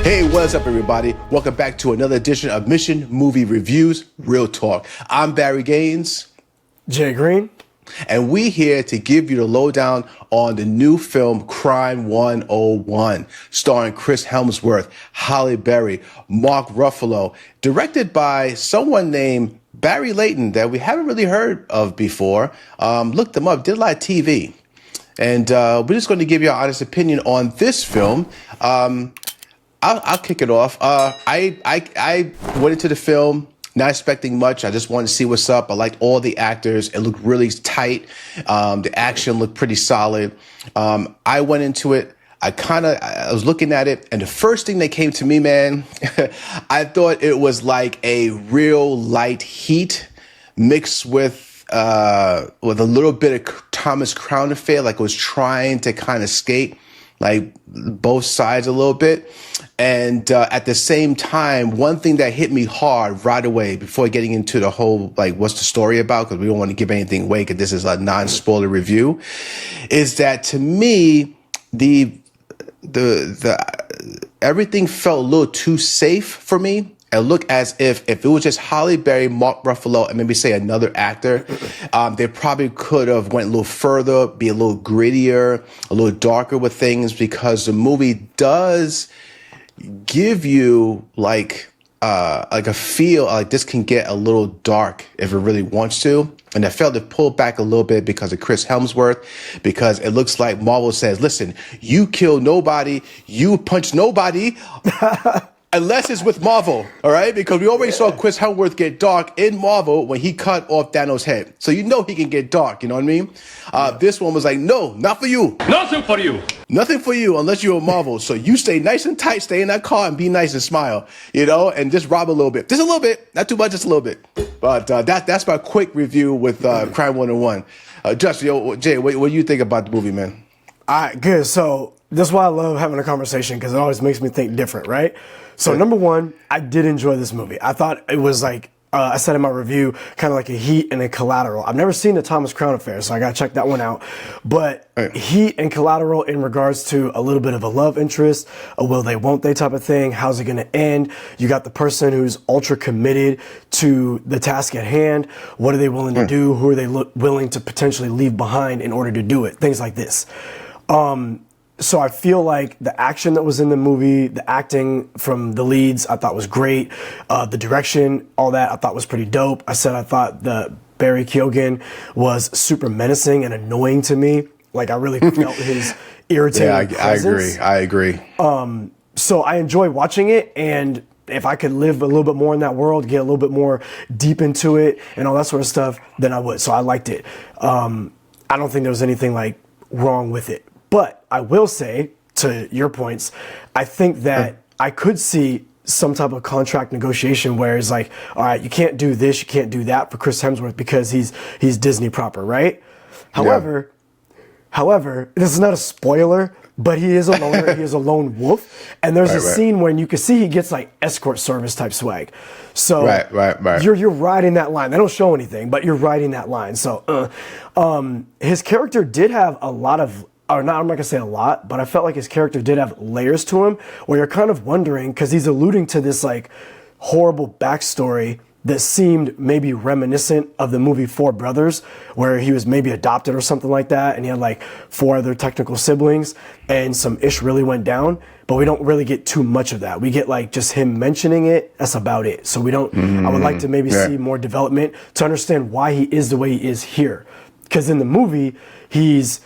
Hey, what's up, everybody? Welcome back to another edition of Mission Movie Reviews, Real Talk. I'm Barry Gaines. Jay Green. And we here to give you the lowdown on the new film Crime 101, starring Chris Hemsworth, Halle Berry, Mark Ruffalo, directed by someone named Barry Layton that we haven't really heard of before. Looked them up, did a lot of TV. And we're just going to give you our honest opinion on this film. I'll kick it off. I went into the film not expecting much. I just wanted to see what's up. I liked all the actors. It looked really tight. The action looked pretty solid. I went into it. I was looking at it, and the first thing that came to me, man, I thought it was like a real light Heat mixed with a little bit of Thomas Crown Affair, like it was trying to kind of skate like both sides a little bit. And at the same time, one thing that hit me hard right away before getting into the whole, like, what's the story about, because we don't want to give anything away because this is a non-spoiler review, is that to me, the everything felt a little too safe for me. It looked as if it was just Halle Berry, Mark Ruffalo, and maybe say another actor, they probably could have went a little further, be a little grittier, a little darker with things, because the movie does give you like a feel like this can get a little dark if it really wants to. And I felt it pulled back a little bit because of Chris Hemsworth, because it looks like Marvel says, listen, you kill nobody, you punch nobody. Unless it's with Marvel, all right? Because we already saw Chris Hemsworth get dark in Marvel when he cut off Thanos' head. So you know he can get dark, you know what I mean? This one was like, no, not for you. Nothing for you. Nothing for you unless you're a Marvel. So you stay nice and tight, stay in that car and be nice and smile, you know, and just rob a little bit. Just a little bit, not too much, just a little bit. But that's my quick review with Crime 101. Justin, Jay, what do you think about the movie, man? All right, good. So this is why I love having a conversation, because it always makes me think different, right? So number one, I did enjoy this movie. I thought it was like, I said in my review, kind of like a Heat and a Collateral. I've never seen the Thomas Crown Affair, so I got to check that one out. But Heat and Collateral in regards to a little bit of a love interest, a will they, won't they type of thing. How's it going to end? You got the person who's ultra committed to the task at hand. What are they willing to do? Who are they willing to potentially leave behind in order to do it? Things like this. So I feel like the action that was in the movie, the acting from the leads, I thought was great. The direction, all that, I thought was pretty dope. I thought the Barry Keoghan was super menacing and annoying to me. Like, I really felt his irritating presence. I agree. So I enjoy watching it, and if I could live a little bit more in that world, get a little bit more deep into it and all that sort of stuff, then I would. So I liked it. I don't think there was anything like wrong with it. But I will say, to your points, I think that I could see some type of contract negotiation where it's like, all right, you can't do this, you can't do that for Chris Hemsworth because he's Disney proper, right? However, this is not a spoiler, but he is a loner, he is a lone wolf, and there's a scene when you can see he gets like escort service type swag. So you're riding that line. They don't show anything, but you're riding that line. So his character did have a lot of, or not, I'm not gonna say a lot, but I felt like his character did have layers to him where you're kind of wondering, because he's alluding to this like horrible backstory that seemed maybe reminiscent of the movie Four Brothers, where he was maybe adopted or something like that, and he had like 4 other technical siblings, and some ish really went down, but we don't really get too much of that. We get like just him mentioning it, that's about it. So we don't, I would like to maybe see more development to understand why he is the way he is here. Because in the movie, he's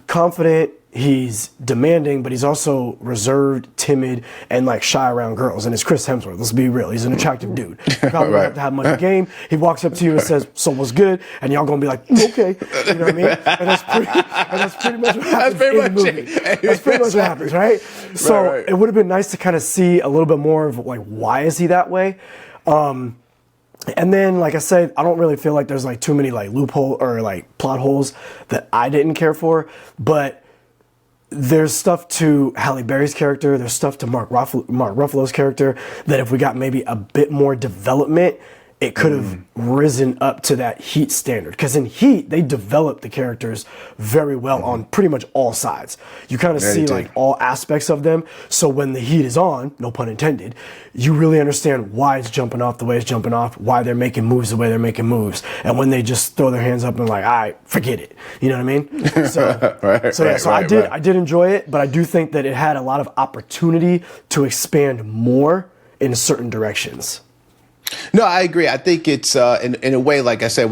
confident, he's demanding, but he's also reserved, timid, and like shy around girls. And it's Chris Hemsworth. Let's be real. He's an attractive dude. Probably don't have to have much game. He walks up to you and says, "So what's good?" And y'all gonna be like, "Okay," you know what I mean? And that's pretty much what happens in the movie. That's pretty much what happens, right? So it would have been nice to kind of see a little bit more of like, why is he that way? And then, like I said, I don't really feel like there's like too many like loophole or like plot holes that I didn't care for, but there's stuff to Halle Berry's character, there's stuff to Mark Ruffalo's character that if we got maybe a bit more development it could have risen up to that Heat standard. Because in Heat, they developed the characters very well on pretty much all sides. You kind of see like all aspects of them. So when the heat is on, no pun intended, you really understand why it's jumping off the way it's jumping off, why they're making moves the way they're making moves. And when they just throw their hands up and like, all right, forget it. You know what I mean? So I did enjoy it, but I do think that it had a lot of opportunity to expand more in certain directions. No, I agree. I think it's in a way, like I said,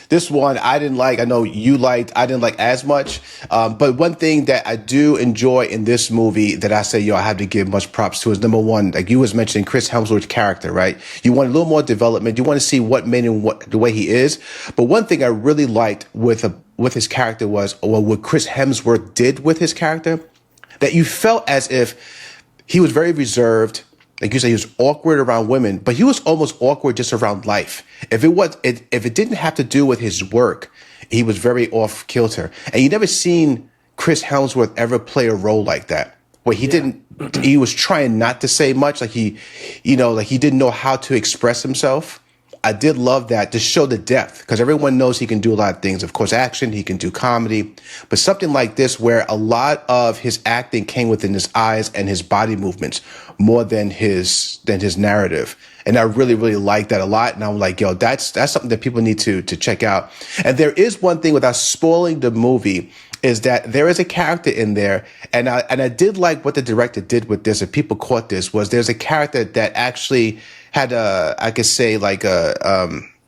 this one I didn't like. I know you liked. I didn't like as much. But one thing that I do enjoy in this movie that I say, I have to give much props to is number one, like you was mentioning Chris Hemsworth's character, right? You want a little more development. You want to see what made him the way he is. But one thing I really liked with his character was, or what Chris Hemsworth did with his character, that you felt as if he was very reserved. Like you said, he was awkward around women, but he was almost awkward just around life. If it didn't have to do with his work, he was very off kilter. And you never seen Chris Hemsworth ever play a role like that, where he was trying not to say much, like he didn't know how to express himself. I did love that to show the depth, because everyone knows he can do a lot of things. Of course, action, he can do comedy, but something like this where a lot of his acting came within his eyes and his body movements more than his narrative. And I really, really like that a lot. And I'm like, that's something that people need to check out. And there is one thing, without spoiling the movie, is that there is a character in there, and I did like what the director did with this, if people caught this, was there's a character that actually had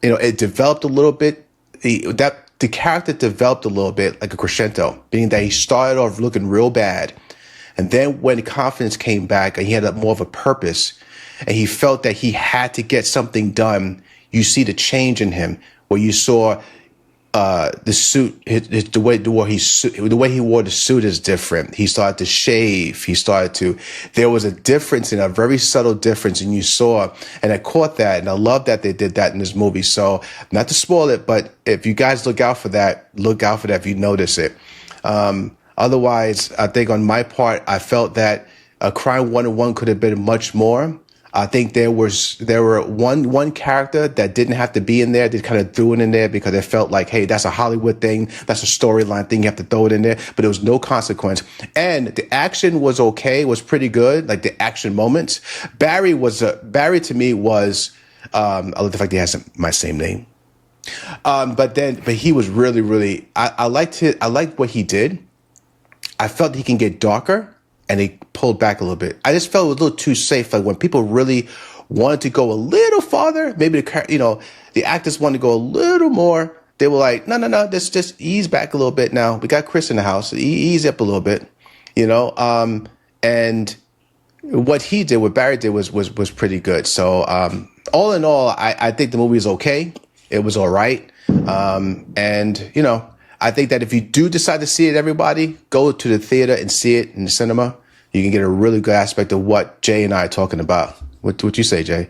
it developed a little bit, the character developed a little bit like a crescendo, meaning that he started off looking real bad. And then when confidence came back and he had more of a purpose and he felt that he had to get something done, you see the change in him, where you saw the suit, the way he wore the suit is different. He started to shave. There was a difference, a very subtle difference, and you saw, and I caught that, and I love that they did that in this movie. So, not to spoil it, but if you guys look out for that if you notice it. Otherwise, I think on my part, I felt that Crime 101 could have been much more. I think there were one character that didn't have to be in there. They kind of threw it in there because it felt like, hey, that's a Hollywood thing. That's a storyline thing. You have to throw it in there. But there was no consequence. And the action was okay. It was pretty good. Like the action moments. Barry to me was, I love the fact that he has my same name. But he was really, really, I liked it. I liked what he did. I felt he can get darker. And they pulled back a little bit. I just felt it was a little too safe. Like when people really wanted to go a little farther, maybe the actors wanted to go a little more. They were like, no, let's just ease back a little bit now. We got Chris in the house. Ease up a little bit, And what he did, what Barry did was pretty good. So all in all, I think the movie is okay. It was all right. I think that if you do decide to see it, everybody, go to the theater and see it in the cinema. You can get a really good aspect of what Jay and I are talking about. What you say, Jay?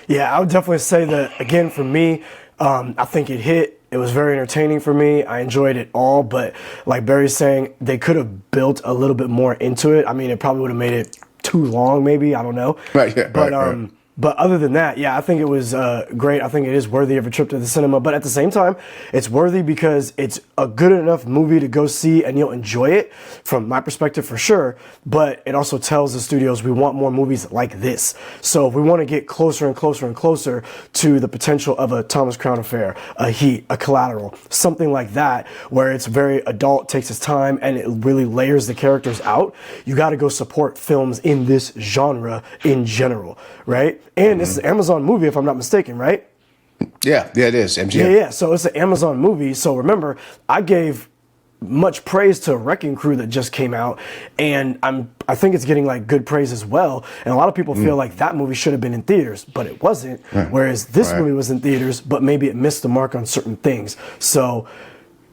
Yeah, I would definitely say that, again, for me, I think it hit. It was very entertaining for me. I enjoyed it all. But like Barry's saying, they could have built a little bit more into it. I mean, it probably would have made it too long, maybe. I don't know. Right, yeah, but, right. But other than that, yeah, I think it was great. I think it is worthy of a trip to the cinema. But at the same time, it's worthy because it's a good enough movie to go see and you'll enjoy it, from my perspective for sure. But it also tells the studios we want more movies like this. So if we want to get closer and closer and closer to the potential of a Thomas Crown Affair, a Heat, a Collateral, something like that, where it's very adult, takes its time, and it really layers the characters out, you got to go support films in this genre in general, right? And this is an Amazon movie, if I'm not mistaken, right? Yeah, it is. MGM. Yeah. So it's an Amazon movie. So remember, I gave much praise to Wrecking Crew that just came out, and I think it's getting like good praise as well. And a lot of people feel like that movie should have been in theaters, but it wasn't. Right. Whereas this movie was in theaters, but maybe it missed the mark on certain things. So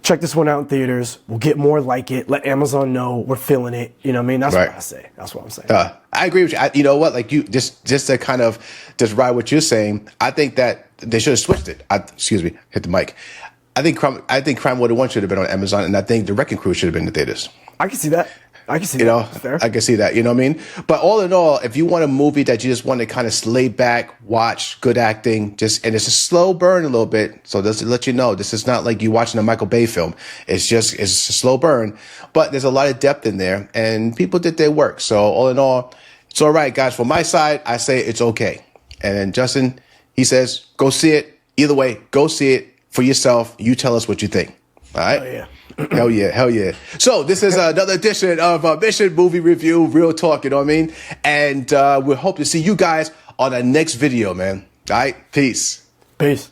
check this one out in theaters. We'll get more like it. Let Amazon know we're feeling it. You know what I mean? That's what I say. That's what I'm saying. I agree with you. You know what? Like you just to kind of just ride what you're saying. I think that they should have switched it. Excuse me, hit the mic. I think Crime 101 should have been on Amazon, and I think The Wrecking Crew should have been in the theaters. I can see that. I can see You know, that. Fair. I can see that. You know what I mean? But all in all, if you want a movie that you just want to kind of lay back, watch, good acting, and it's a slow burn a little bit. So just to let you know, this is not like you watching a Michael Bay film. It's a slow burn, but there's a lot of depth in there, and people did their work. So all in all, it's all right, guys. From my side, I say it's okay. And then Justin, he says, go see it. Either way, go see it for yourself. You tell us what you think. All right? Oh, yeah. Hell yeah, hell yeah. So this is another edition of Mission Movie Review, Real Talk, you know what I mean? And we hope to see you guys on the next video, man. All right, peace. Peace.